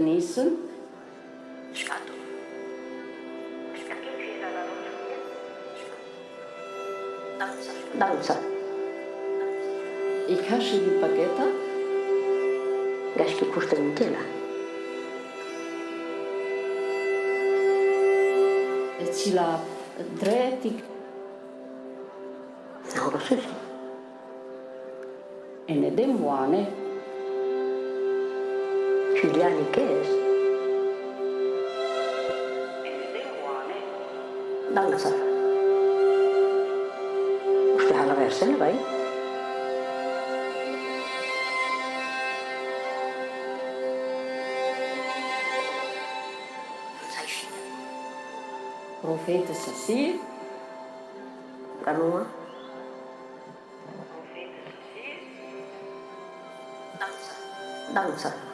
Nisun, Shkatu. Shkakim fira la roja. Danza. ich hasche die Baguette, Gashki kushten kela. ci la dretig Ahora sí. e ne den buone, Filiani che es. Danza. Usted a la versene, vai? profete Sassir, Ganua. Danza.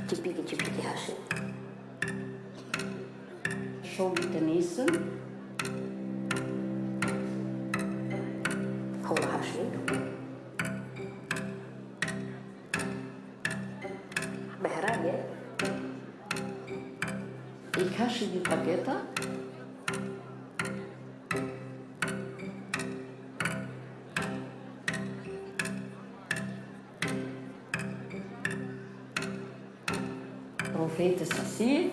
ציפיתי השם. שומטניסן, חולה השם. בהרגה. i kaši di paketa, profete Sassi,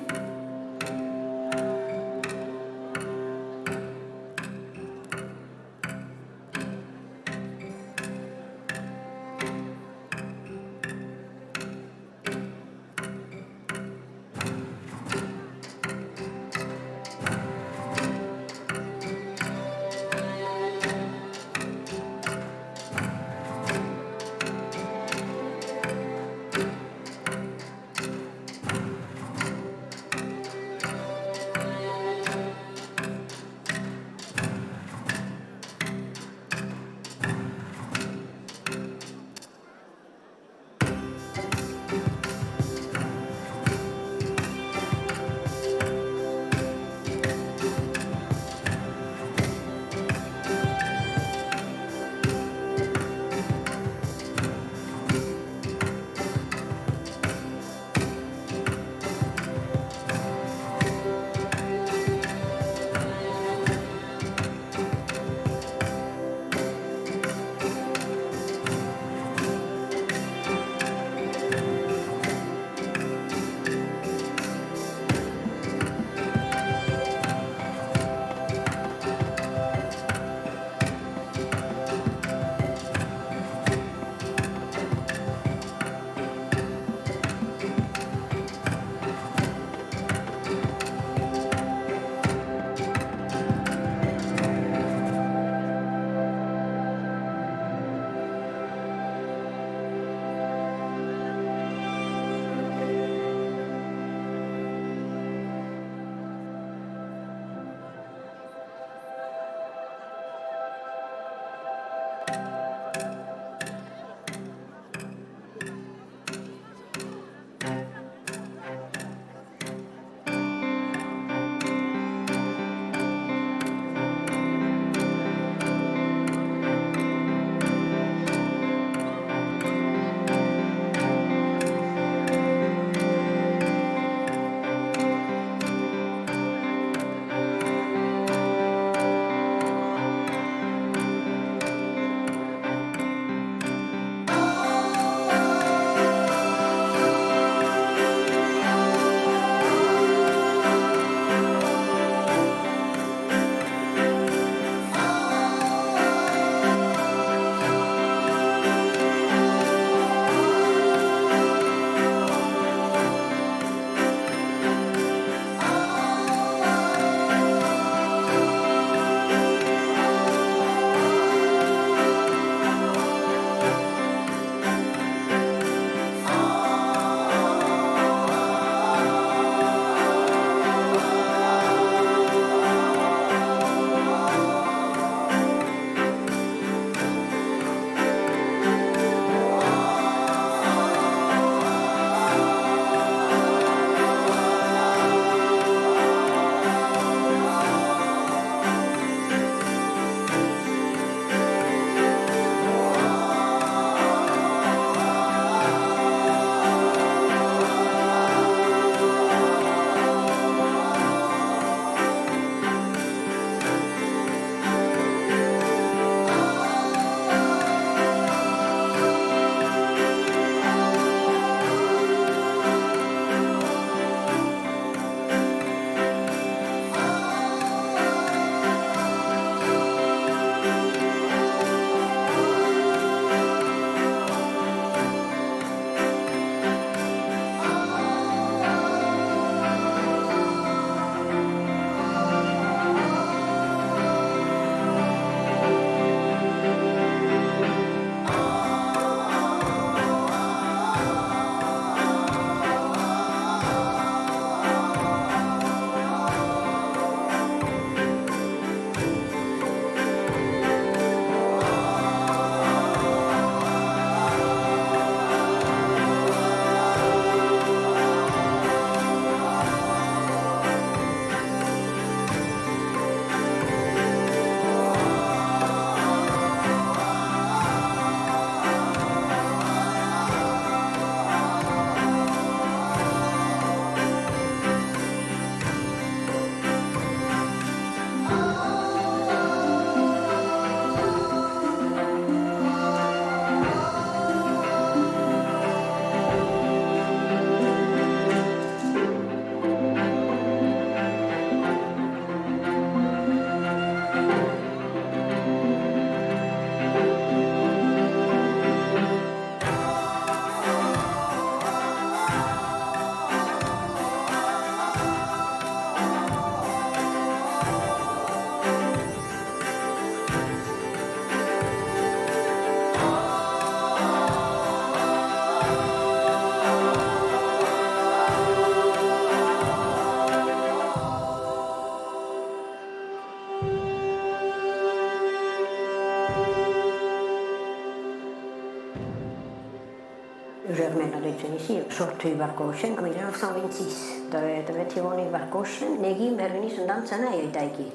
ici, sortu Ivarcochen en 1926. Devait tironi Ivarcochen, negi mergini sun danzana e taiki.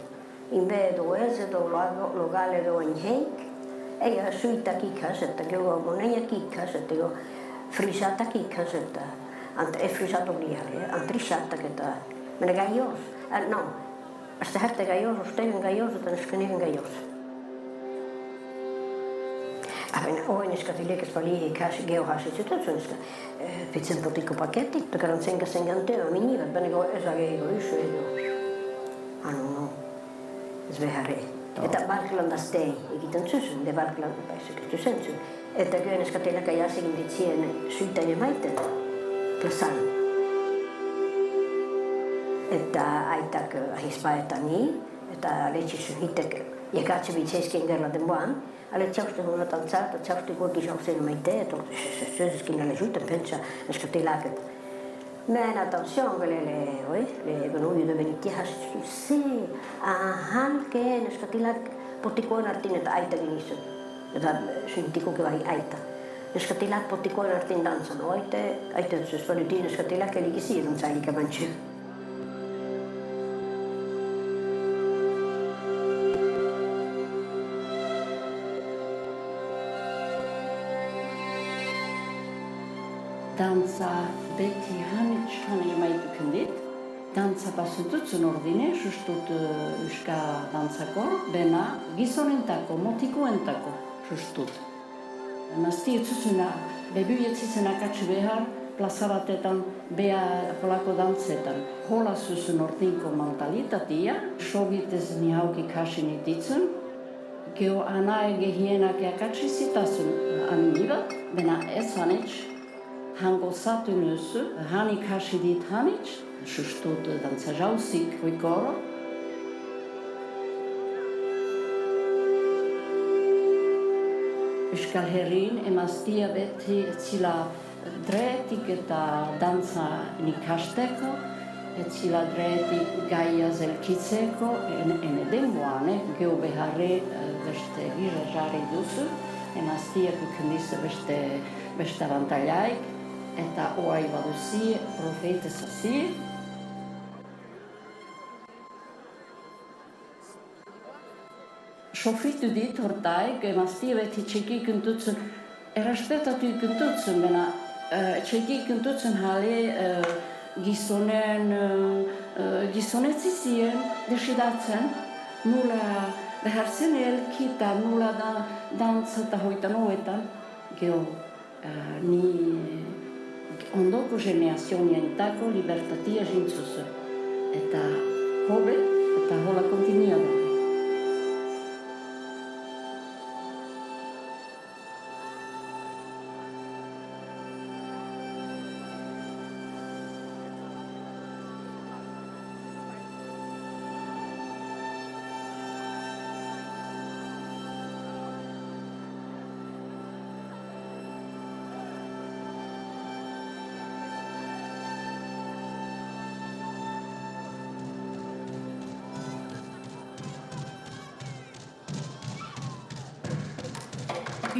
In vedo ese do locale do in Henk, e ja suita kikkasetta, kyllä monen kikkasetta, jo frisata kikkasetta, ant frisato liare, antrisata keta, men gajos, no, asta hätte gajos, stegen gajos, utan skenen gajos. Apen oiniska till lekas pali cash geohasi situationista. Pitsen potiko paketti, takaran senga sengante aminiva, benego esage go yshue. No. Zvehare. Että Valklanda stei, ikitan sysun, de Valklanda päässyt synsyn. Että köyneska teillä käjäsikin dit siihen syytäinen maitten. Plasan. Että aitak hispaeta niin, että leitsisyn hittek ja katsevit seisken kerran vaan. Ale tjausti hulla tantsata, tjausti kuitenkin sauksen maitteen, että syyskin alle syytän pensä, koska teillä men attention, le venuti da veniti hastu se han ke neska tilak potikoinartin että aita niissä jota syntiko ke vai aita neska tilak potikoinartin dansan aita siis oli neska tilak eli kisiin sai likä manchu dansa Betty Hanich maitukendit. Dansa pasututsun ordine, justut uska dansako, bena gisonentako, motikoentako, justut. Masti utsuna, bebyetsisena katsu behar, plasaratetan, bea polako dansetan. Holasusun ordinko mentalitatia, shovites ni hauki kashini ditsun, geo anaege hienak katsisitasun aminivat, bena esanich, Hango satunus, hani kashidit hanich, shustut dansa jausik rikoro. Iskal herin emastia beti sila dretik eta dansa ni kasteko, et sila dretik gaia zelkitseko, ene demoane, geobehare beste hirajari dusu, emastia kukendisa beste rantalaik, eta oai vadusi, profetes asi. Sofitu dit hortaik, emastia veti tšeki küntutsun, eraspetatu küntutsun, mena tšeki küntutsun hali gisonetzisien desidatzen, nulla beharsen elkita, nulla dantsata hoitan oetan, geo ni ondoko generazionientako libertatia jintzuzu. Eta hobe, eta hola kontinuada.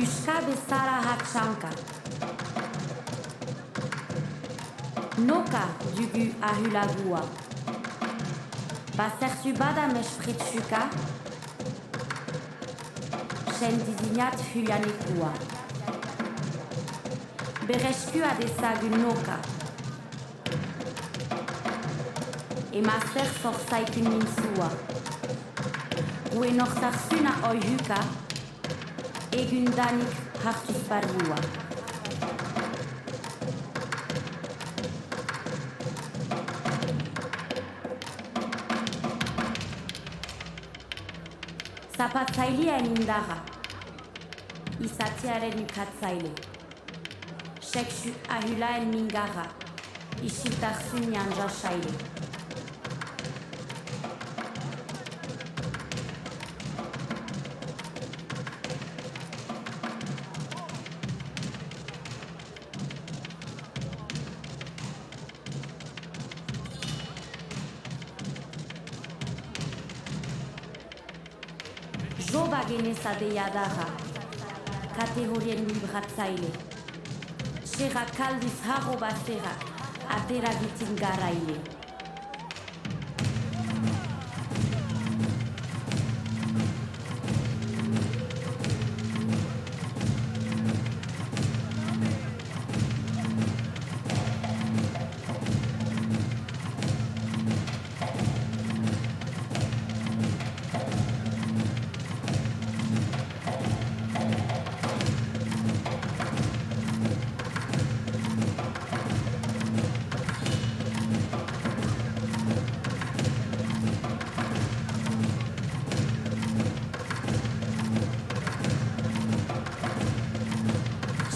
Yska besara haksanka. Noka dugu ahulagua. Basersubada mespritsuka. Shen dizignat huyanikua. Beresku adesagu noka. Et master sorsaikun minsua. Uenortarsuna oyhuka. Egundanik hartus parvua. Sapatsaili anindara. Isatiare nukatsaile. Shekshu ahula en mingara. Ishitarsun nyanja shaile. Zoba genesa de yadara, kategorien libratzaile. Xera kaldiz harro bazerak, atera ditin garaile.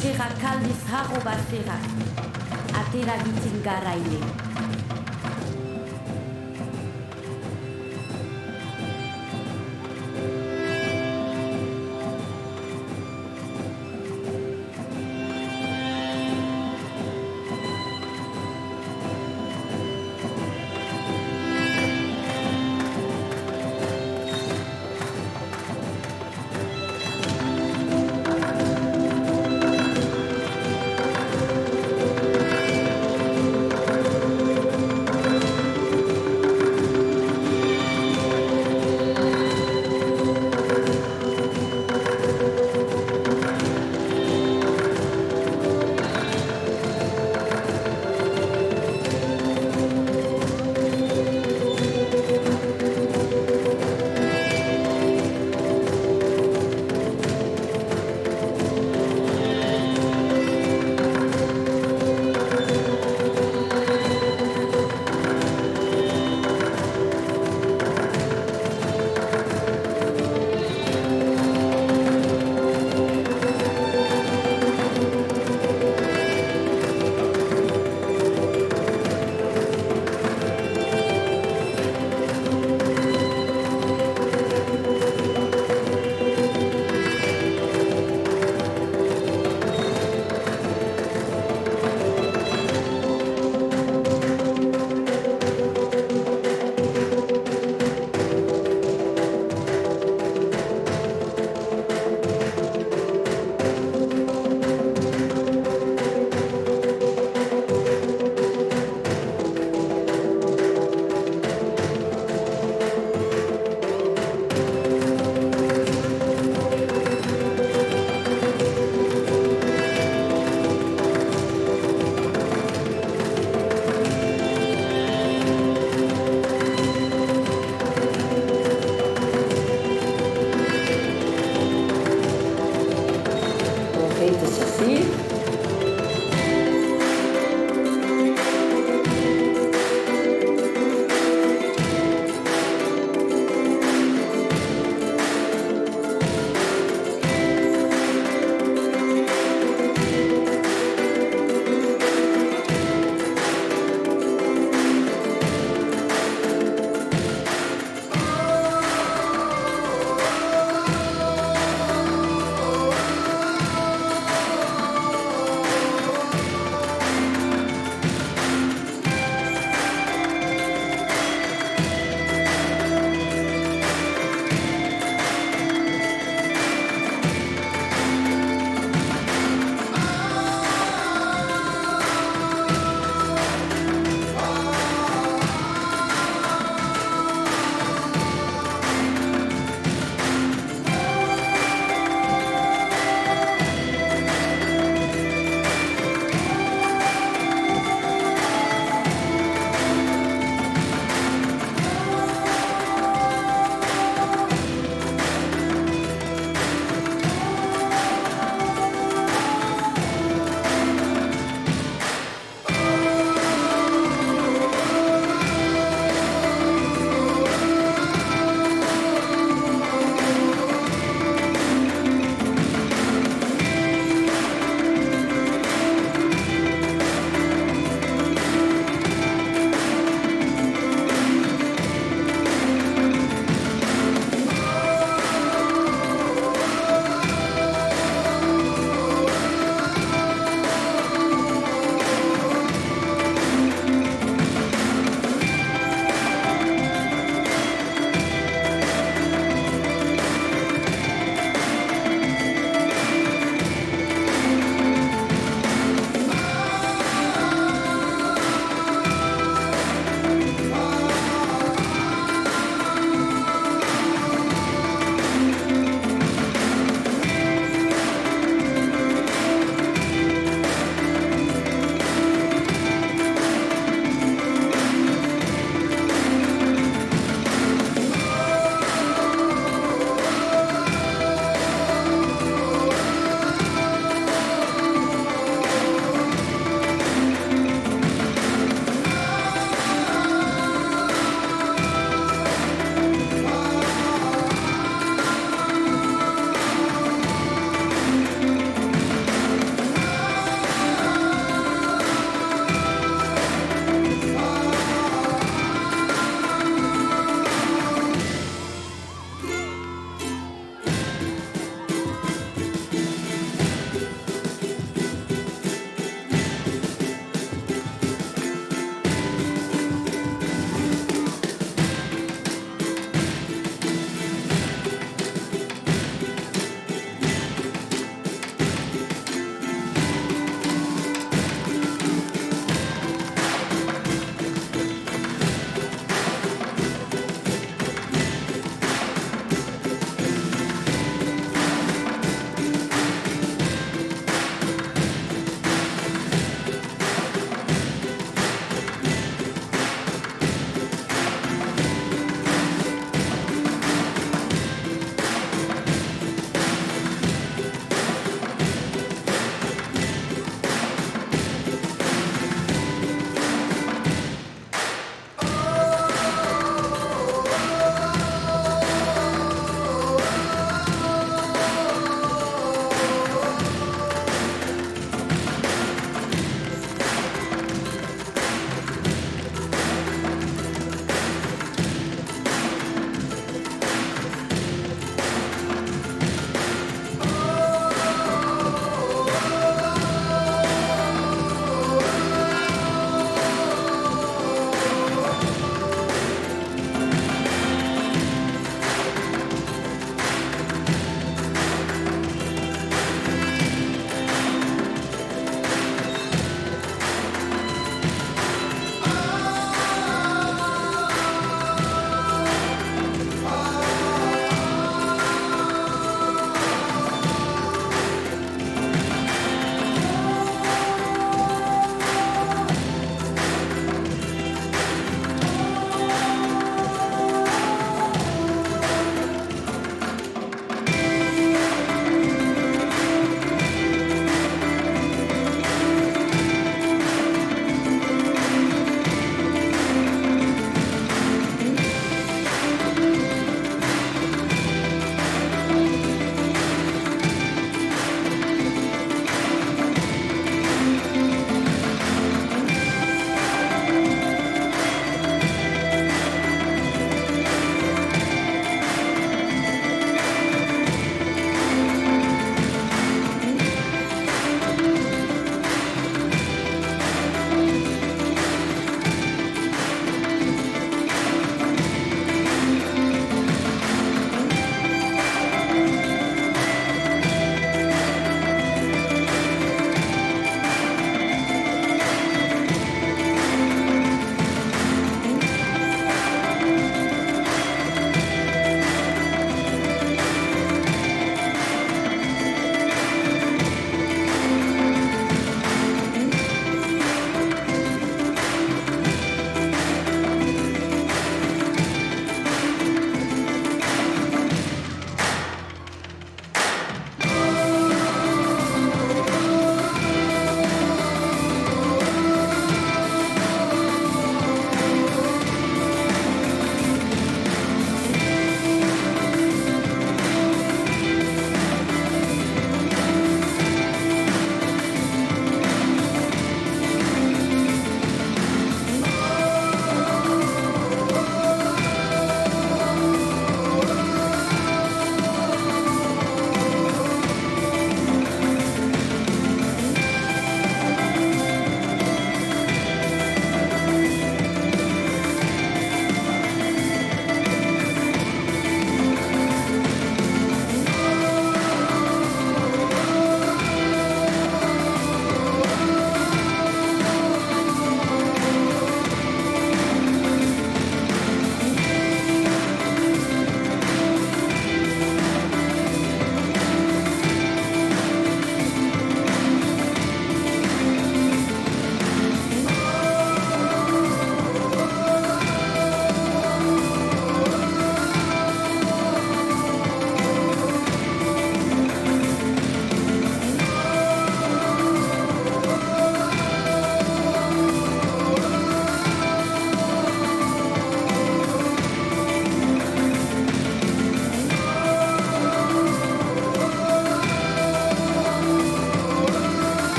Xera kaldiz harro bazerak, atera ditin garaile.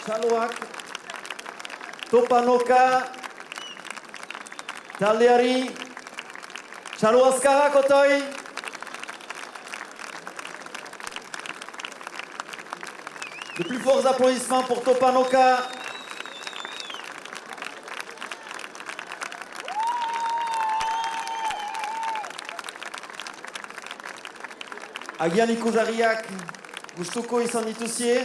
Txaloak, Topanoka, taldeari, txalo azkarrak otoi. De plus forts applaudissements pour Topanoka. Agian ikusgarriak gustuko izan dituzie.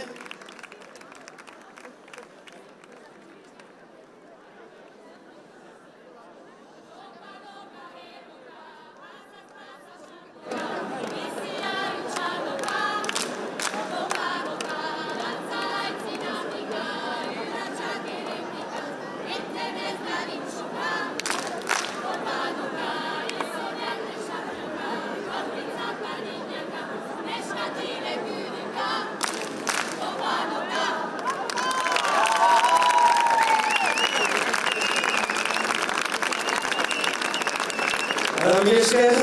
Mil esker,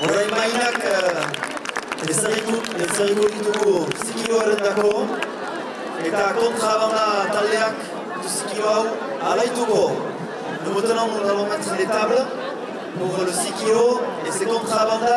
orain mainak ezerriko ditugu zikiloaren dako, eta kontrabanda taldeak zikilo hau alaituko. Nous retenons, nous allons mettre les tables pour le 6 kg et c'est contrabanda.